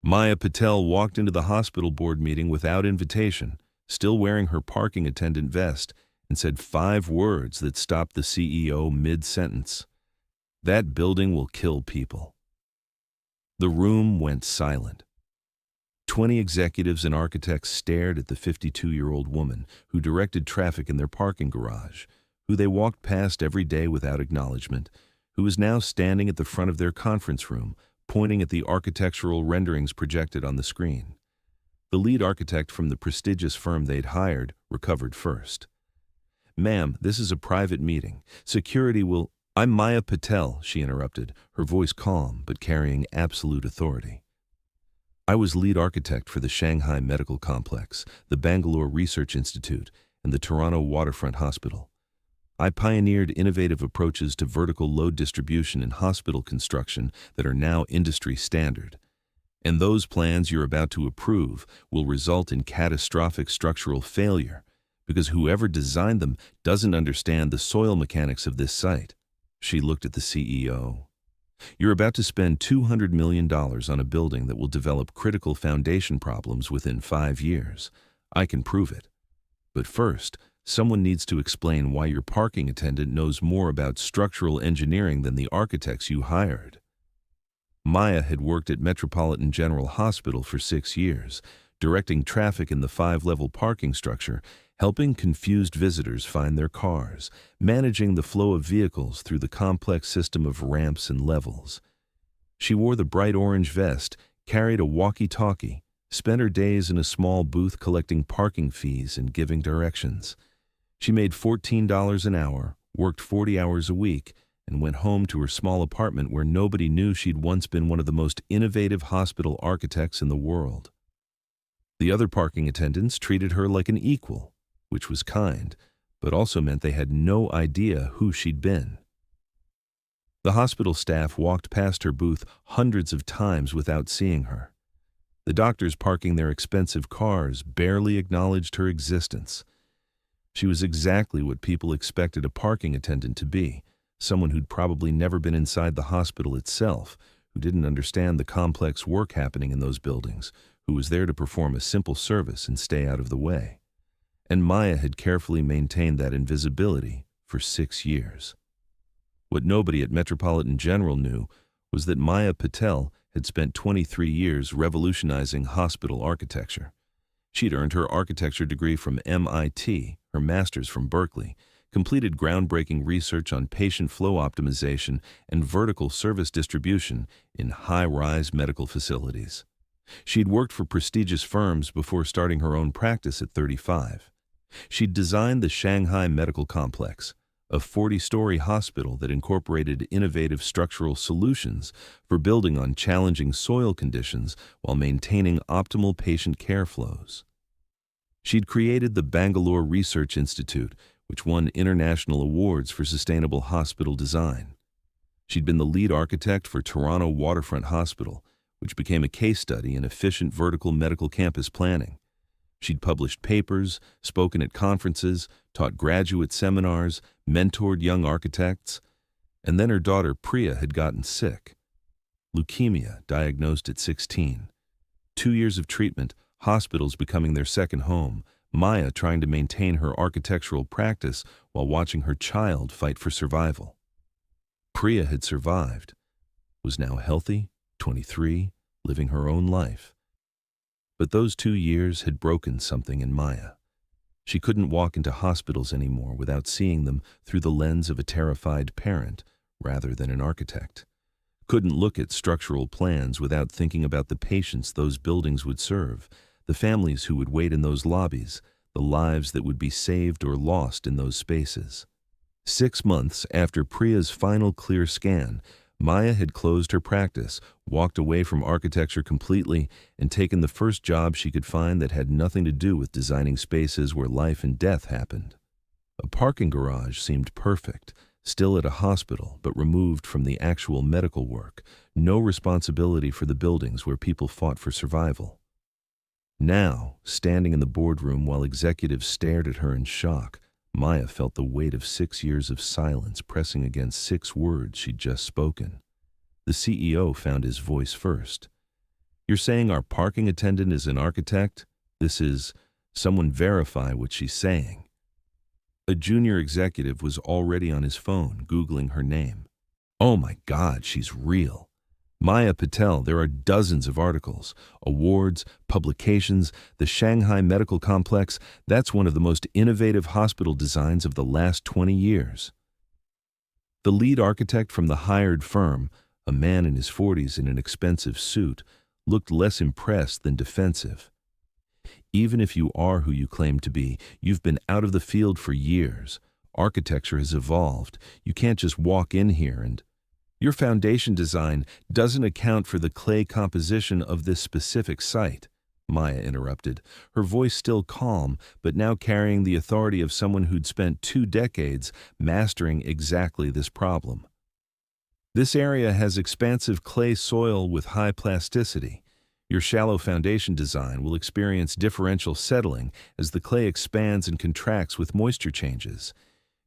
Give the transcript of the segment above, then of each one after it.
Maya Patel walked into the hospital board meeting without invitation, still wearing her parking attendant vest, and said 5 words that stopped the CEO mid-sentence. "That building will kill people." The room went silent. 20 executives and architects stared at the 52-year-old woman who directed traffic in their parking garage, who they walked past every day without acknowledgment, who was now standing at the front of their conference room, pointing at the architectural renderings projected on the screen. The lead architect from the prestigious firm they'd hired recovered first. "Ma'am, this is a private meeting. Security will—" "I'm Maya Patel," she interrupted, her voice calm but carrying absolute authority. "I was lead architect for the Shanghai Medical Complex, the Bangalore Research Institute, and the Toronto Waterfront Hospital. I pioneered innovative approaches to vertical load distribution in hospital construction that are now industry standard. And those plans you're about to approve will result in catastrophic structural failure because whoever designed them doesn't understand the soil mechanics of this site." She looked at the CEO. "You're about to spend $200 million on a building that will develop critical foundation problems within 5 years. I can prove it. But first, someone needs to explain why your parking attendant knows more about structural engineering than the architects you hired." Maya had worked at Metropolitan General Hospital for 6 years, directing traffic in the 5-level parking structure, helping confused visitors find their cars, managing the flow of vehicles through the complex system of ramps and levels. She wore the bright orange vest, carried a walkie-talkie, spent her days in a small booth collecting parking fees and giving directions. She made $14 an hour, worked 40 hours a week, and went home to her small apartment where nobody knew she'd once been one of the most innovative hospital architects in the world. The other parking attendants treated her like an equal, which was kind, but also meant they had no idea who she'd been. The hospital staff walked past her booth hundreds of times without seeing her. The doctors parking their expensive cars barely acknowledged her existence. She was exactly what people expected a parking attendant to be, someone who'd probably never been inside the hospital itself, who didn't understand the complex work happening in those buildings, who was there to perform a simple service and stay out of the way. And Maya had carefully maintained that invisibility for 6 years. What nobody at Metropolitan General knew was that Maya Patel had spent 23 years revolutionizing hospital architecture. She'd earned her architecture degree from MIT, her master's from Berkeley, completed groundbreaking research on patient flow optimization and vertical service distribution in high-rise medical facilities. She'd worked for prestigious firms before starting her own practice at 35. She'd designed the Shanghai Medical Complex, a 40-story hospital that incorporated innovative structural solutions for building on challenging soil conditions while maintaining optimal patient care flows. She'd created the Bangalore Research Institute, which won international awards for sustainable hospital design. She'd been the lead architect for Toronto Waterfront Hospital, which became a case study in efficient vertical medical campus planning. She'd published papers, spoken at conferences, taught graduate seminars, mentored young architects. And then her daughter Priya had gotten sick. Leukemia, diagnosed at 16. 2 years of treatment, hospitals becoming their second home, Maya trying to maintain her architectural practice while watching her child fight for survival. Priya had survived, was now healthy, 23, living her own life. But those 2 years had broken something in Maya. She couldn't walk into hospitals anymore without seeing them through the lens of a terrified parent rather than an architect. Couldn't look at structural plans without thinking about the patients those buildings would serve, the families who would wait in those lobbies, the lives that would be saved or lost in those spaces. 6 months after Priya's final clear scan, Maya had closed her practice, walked away from architecture completely, and taken the first job she could find that had nothing to do with designing spaces where life and death happened. A parking garage seemed perfect, still at a hospital, but removed from the actual medical work, no responsibility for the buildings where people fought for survival. Now, standing in the boardroom while executives stared at her in shock, Maya felt the weight of 6 years of silence pressing against 6 words she'd just spoken. The CEO found his voice first. You're saying our parking attendant is an architect? This is, someone verify what she's saying. A junior executive was already on his phone, Googling her name. Oh my God, she's real. Maya Patel, there are dozens of articles, awards, publications, the Shanghai Medical Complex, that's one of the most innovative hospital designs of the last 20 years. The lead architect from the hired firm, a man in his 40s in an expensive suit, looked less impressed than defensive. Even if you are who you claim to be, you've been out of the field for years. Architecture has evolved. You can't just walk in here and... Your foundation design doesn't account for the clay composition of this specific site, Maya interrupted, her voice still calm, but now carrying the authority of someone who'd spent 2 decades mastering exactly this problem. This area has expansive clay soil with high plasticity. Your shallow foundation design will experience differential settling as the clay expands and contracts with moisture changes.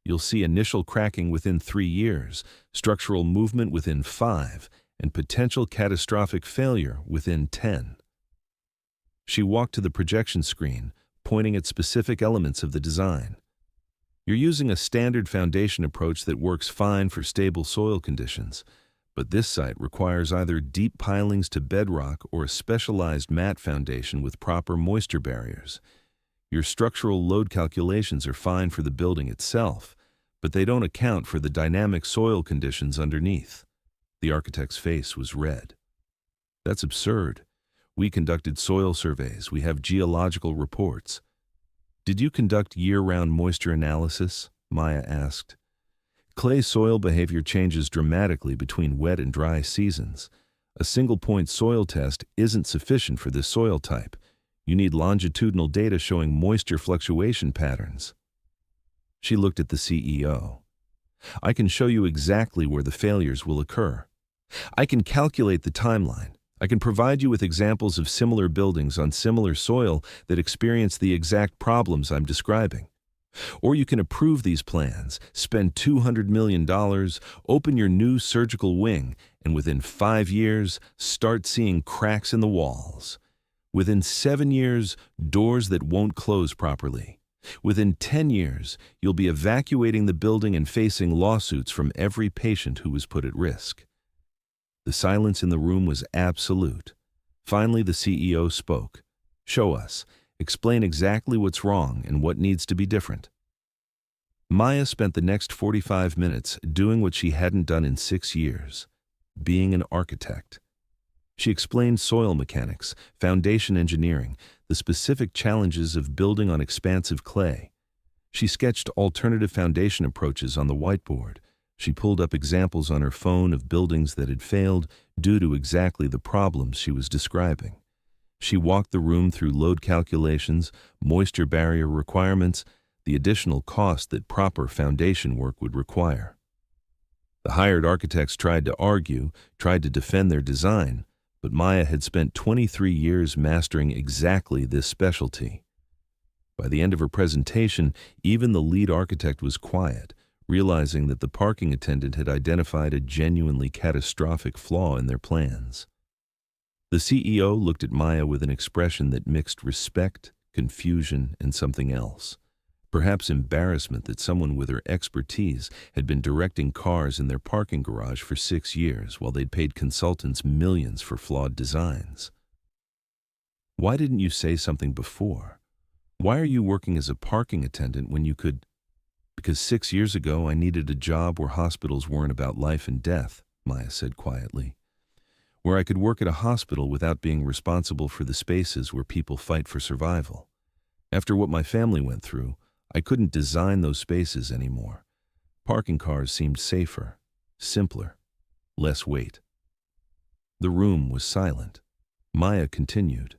You'll see initial cracking within 3 years, structural movement within 5, and potential catastrophic failure within 10. She walked to the projection screen, pointing at specific elements of the design. You're using a standard foundation approach that works fine for stable soil conditions, but this site requires either deep pilings to bedrock or a specialized mat foundation with proper moisture barriers. Your structural load calculations are fine for the building itself, but they don't account for the dynamic soil conditions underneath. The architect's face was red. That's absurd. We conducted soil surveys. We have geological reports. Did you conduct year-round moisture analysis? Maya asked. Clay soil behavior changes dramatically between wet and dry seasons. A single-point soil test isn't sufficient for this soil type. You need longitudinal data showing moisture fluctuation patterns. She looked at the CEO. I can show you exactly where the failures will occur. I can calculate the timeline. I can provide you with examples of similar buildings on similar soil that experience the exact problems I'm describing. Or you can approve these plans, spend $200 million, open your new surgical wing, and within 5 years, start seeing cracks in the walls. Within 7 years, doors that won't close properly. Within 10 years, you'll be evacuating the building and facing lawsuits from every patient who was put at risk. The silence in the room was absolute. Finally, the CEO spoke. Show us. Explain exactly what's wrong and what needs to be different. Maya spent the next 45 minutes doing what she hadn't done in 6 years, being an architect. She explained soil mechanics, foundation engineering, the specific challenges of building on expansive clay. She sketched alternative foundation approaches on the whiteboard. She pulled up examples on her phone of buildings that had failed due to exactly the problems she was describing. She walked the room through load calculations, moisture barrier requirements, the additional cost that proper foundation work would require. The hired architects tried to argue, tried to defend their design, but Maya had spent 23 years mastering exactly this specialty. By the end of her presentation, even the lead architect was quiet, realizing that the parking attendant had identified a genuinely catastrophic flaw in their plans. The CEO looked at Maya with an expression that mixed respect, confusion, and something else. Perhaps embarrassment that someone with her expertise had been directing cars in their parking garage for 6 years while they'd paid consultants millions for flawed designs. Why didn't you say something before? Why are you working as a parking attendant when you could... Because 6 years ago I needed a job where hospitals weren't about life and death, Maya said quietly. Where I could work at a hospital without being responsible for the spaces where people fight for survival. After what my family went through, I couldn't design those spaces anymore. Parking cars seemed safer, simpler, less weight. The room was silent. Maya continued.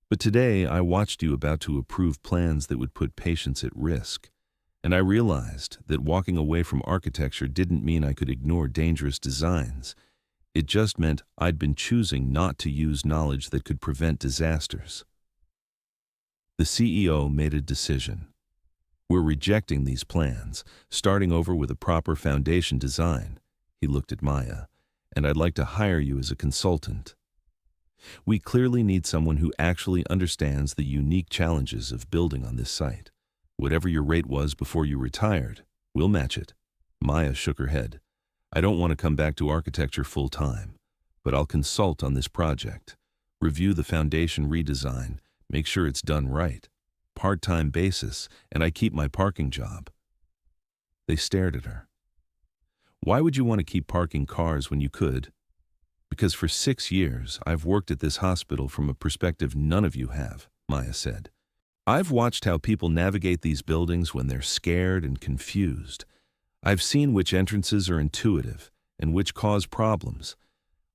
But today I watched you about to approve plans that would put patients at risk. And I realized that walking away from architecture didn't mean I could ignore dangerous designs. It just meant I'd been choosing not to use knowledge that could prevent disasters. The CEO made a decision. We're rejecting these plans, starting over with a proper foundation design. He looked at Maya, and I'd like to hire you as a consultant. We clearly need someone who actually understands the unique challenges of building on this site. Whatever your rate was before you retired, we'll match it." Maya shook her head. "I don't want to come back to architecture full time, but I'll consult on this project, review the foundation redesign, make sure it's done right. Part-time basis, and I keep my parking job." They stared at her. "Why would you want to keep parking cars when you could?" "Because for 6 years, I've worked at this hospital from a perspective none of you have," Maya said. "I've watched how people navigate these buildings when they're scared and confused. I've seen which entrances are intuitive and which cause problems.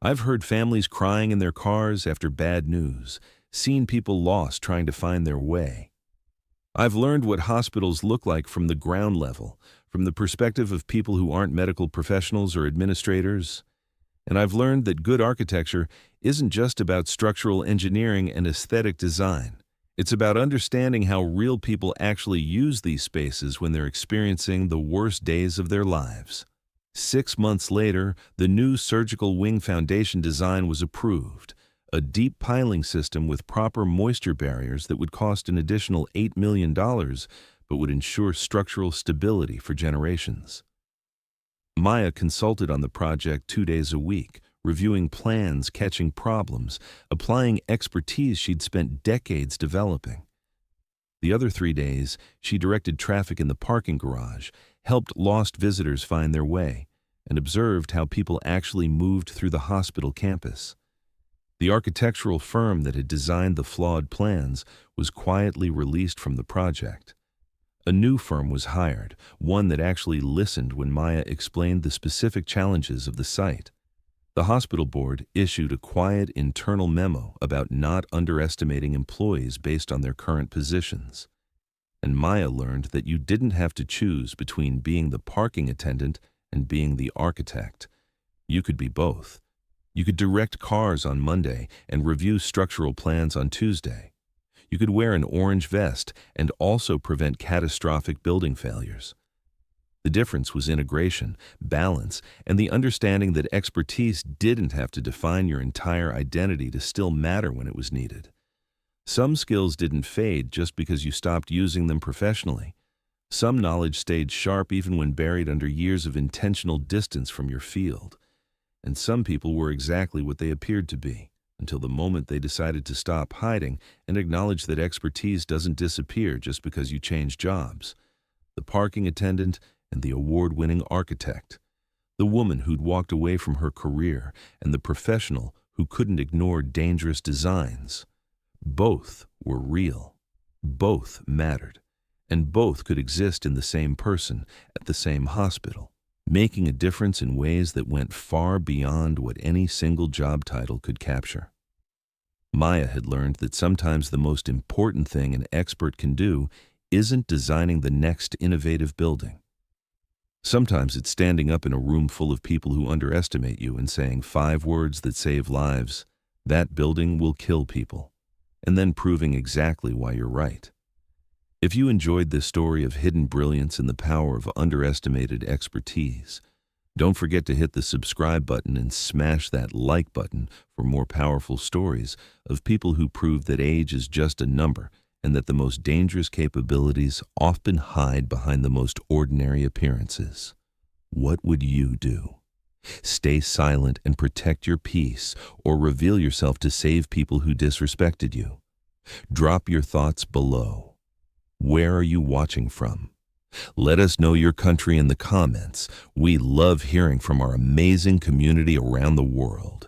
I've heard families crying in their cars after bad news, seen people lost trying to find their way. I've learned what hospitals look like from the ground level, from the perspective of people who aren't medical professionals or administrators. And I've learned that good architecture isn't just about structural engineering and aesthetic design. It's about understanding how real people actually use these spaces when they're experiencing the worst days of their lives." 6 months later, the new surgical wing foundation design was approved, a deep piling system with proper moisture barriers that would cost an additional $8 million, but would ensure structural stability for generations. Maya consulted on the project 2 days a week, reviewing plans, catching problems, applying expertise she'd spent decades developing. The other 3 days, she directed traffic in the parking garage, helped lost visitors find their way, and observed how people actually moved through the hospital campus. The architectural firm that had designed the flawed plans was quietly released from the project. A new firm was hired, one that actually listened when Maya explained the specific challenges of the site. The hospital board issued a quiet internal memo about not underestimating employees based on their current positions. And Maya learned that you didn't have to choose between being the parking attendant and being the architect. You could be both. You could direct cars on Monday and review structural plans on Tuesday. You could wear an orange vest and also prevent catastrophic building failures. The difference was integration, balance, and the understanding that expertise didn't have to define your entire identity to still matter when it was needed. Some skills didn't fade just because you stopped using them professionally. Some knowledge stayed sharp even when buried under years of intentional distance from your field. And some people were exactly what they appeared to be, until the moment they decided to stop hiding and acknowledge that expertise doesn't disappear just because you change jobs. The parking attendant and the award-winning architect, the woman who'd walked away from her career, and the professional who couldn't ignore dangerous designs. Both were real, both mattered, and both could exist in the same person at the same hospital, making a difference in ways that went far beyond what any single job title could capture. Maya had learned that sometimes the most important thing an expert can do isn't designing the next innovative building. Sometimes it's standing up in a room full of people who underestimate you and saying 5 words that save lives, "That building will kill people," and then proving exactly why you're right. If you enjoyed this story of hidden brilliance and the power of underestimated expertise, don't forget to hit the subscribe button and smash that like button for more powerful stories of people who prove that age is just a number and that the most dangerous capabilities often hide behind the most ordinary appearances. What would you do? Stay silent and protect your peace, or reveal yourself to save people who disrespected you? Drop your thoughts below. Where are you watching from? Let us know your country in the comments. We love hearing from our amazing community around the world.